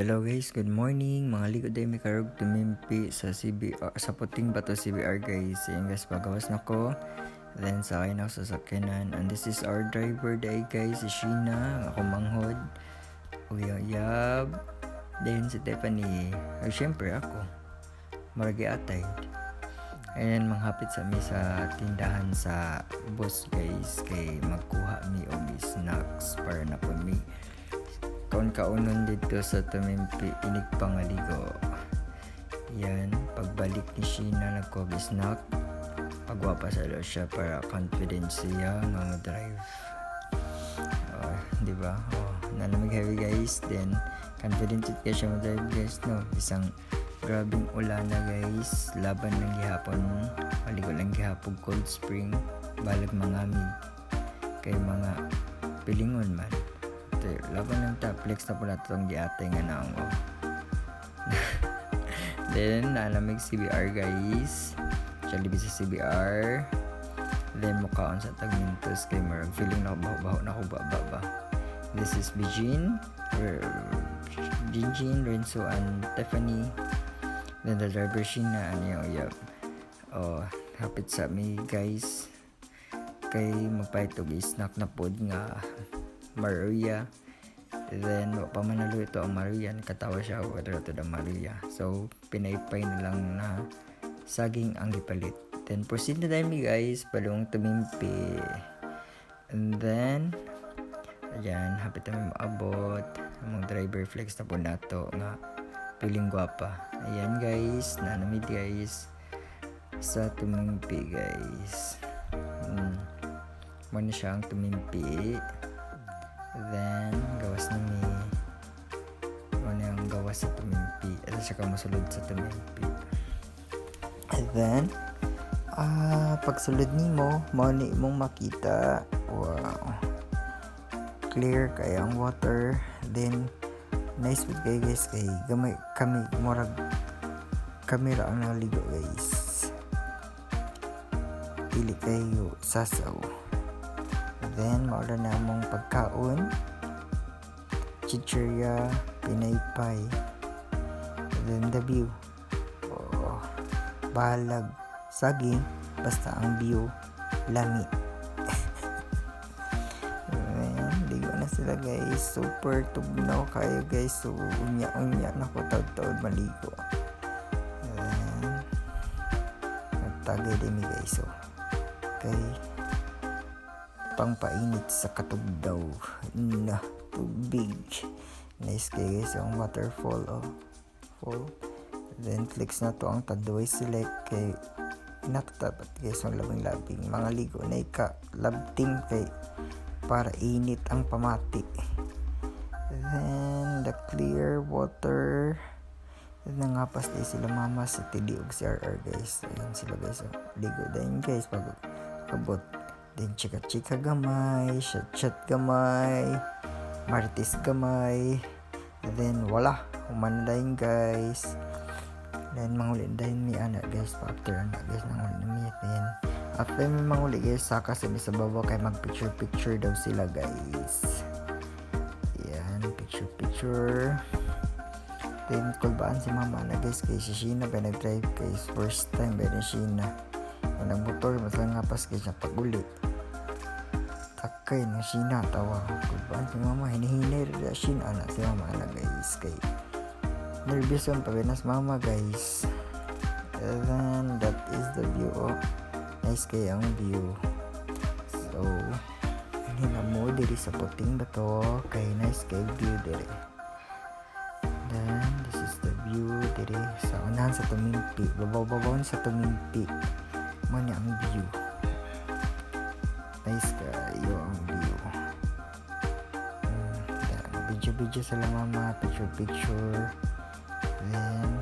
Hello guys, good morning. Mga ligod ay may karog tumimpi sa CBR, sa puting bato CBR guys. Yan guys, pagawas na ko. Then sa akin ako sa sakyanan. And this is our driver day guys, si Sheena. Ako manghod. Uyayab. Then si Tiffany. Ay syempre ako. Maragi atay. And manghapit sa mi sa tindahan sa boss guys. Kay magkuha mi og snacks para na po mi kaunon dito sa tumimpi inig pangaligo. Yan, pagbalik ni Sheena nagkog-snack. Pagwapa sa siya para confidence siya nga mag-drive. Di ba? Nalamig heavy guys. Then, confident ka siya mag-drive guys, no? Isang grabing ulan na guys. Laban ng gihapon. Maligo lang gihapon Cold Spring. Balag mangamig. Kay mga pilingon man. Laban ng taplex na po na itong giatay nga na ako. Then nalamig CBR guys. Actually sa CBR. Then mukhaon sa tagmintos kay marag feeling na baho na ako ba. This is Bijin, Renzo and Tiffany. Then the driver Sheena and hapit sa me guys. Kay magpaitog snack na pod nga Maria. Then pamanalo ito ang Maria, katawa siya ako ito the Maria. So pinaypay na lang na saging ang gipalit. Then proceed na tayo guys, palong tumimpi. And then ayan, hapit namin maabot ang driver flex na po nato nga piling gwapa. Ayan guys, nanamid guys sa tumimpi guys. Muna siya ang tumimpi. Then gawas na mi ano yung gawas sa tumimpi at saka masulod sa tumimpi. And then pagsulod nimo mani mong makita, wow, clear kaya ang water. Then nice with kayo guys, kay gamay kami murag kamera ang naligo guys, pili kayo sasaw. Then maula na mong pagkaon, chichirya, pinaypay. Then the view, balag saging, basta ang view lami. Ligo na sila guys, super tugnaw kayo guys. So unya na ko taud maligo. Nagtagay din mi guys. So okay, pangpainit sa katugdaw na tubig. Nice guys ang waterfall fall. Then flex na to ang tadway select kay natatapat guys ang labing mga ligo na labting kay para init ang pamati. Then the clear water. Then nangapas din sila mama sa tili og si RR guys. Ayan sila guys, ligo din guys pag abot. Then chika gamay, chat gamay, martis gamay. And then wala, humandayin guys. Then manguli din mi anak guys, after anak guys nanguli mi. Then after mi manguli guys, saka sa baba kay mag picture daw sila guys. Yan, picture. Then kulbaan si mama na guys kay si Sheena ba nag-drive guys, first time ba ni Sheena. Ang motor masang ngapas kay siya pag-uli. Takay na Sheena tawa. Kulbaan si mama, hinihinay rin Sheena anak si mama na guys. Kay nervous yung pabinas mama guys. And then that is the view. Nice kay ang view. So hindi na mo diri sa puting bato. Kay nice kay view diri. Then this is the view diri sa unahan sa tumimpi. Babaw sa tumimpi. Mani ang view. Nice kayo ang view. Video sila mama, picture. Then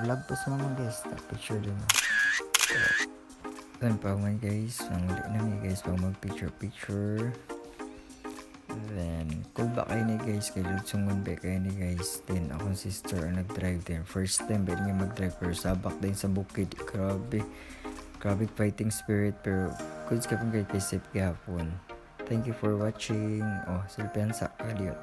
vlog po sa mama guys, picture din. Then pag man guys, manguli na guys pag mag picture. Then cool ba kayo ni guys, kay Lutsungon ba kayo ni guys. Then akong sister ang nag-drive din, first time ba niya mag-drive pero sabak din sa bukid. Grabe fighting spirit, pero goods ka pong kay safe gahapon. Thank you for watching. Silpian sa kaliyo.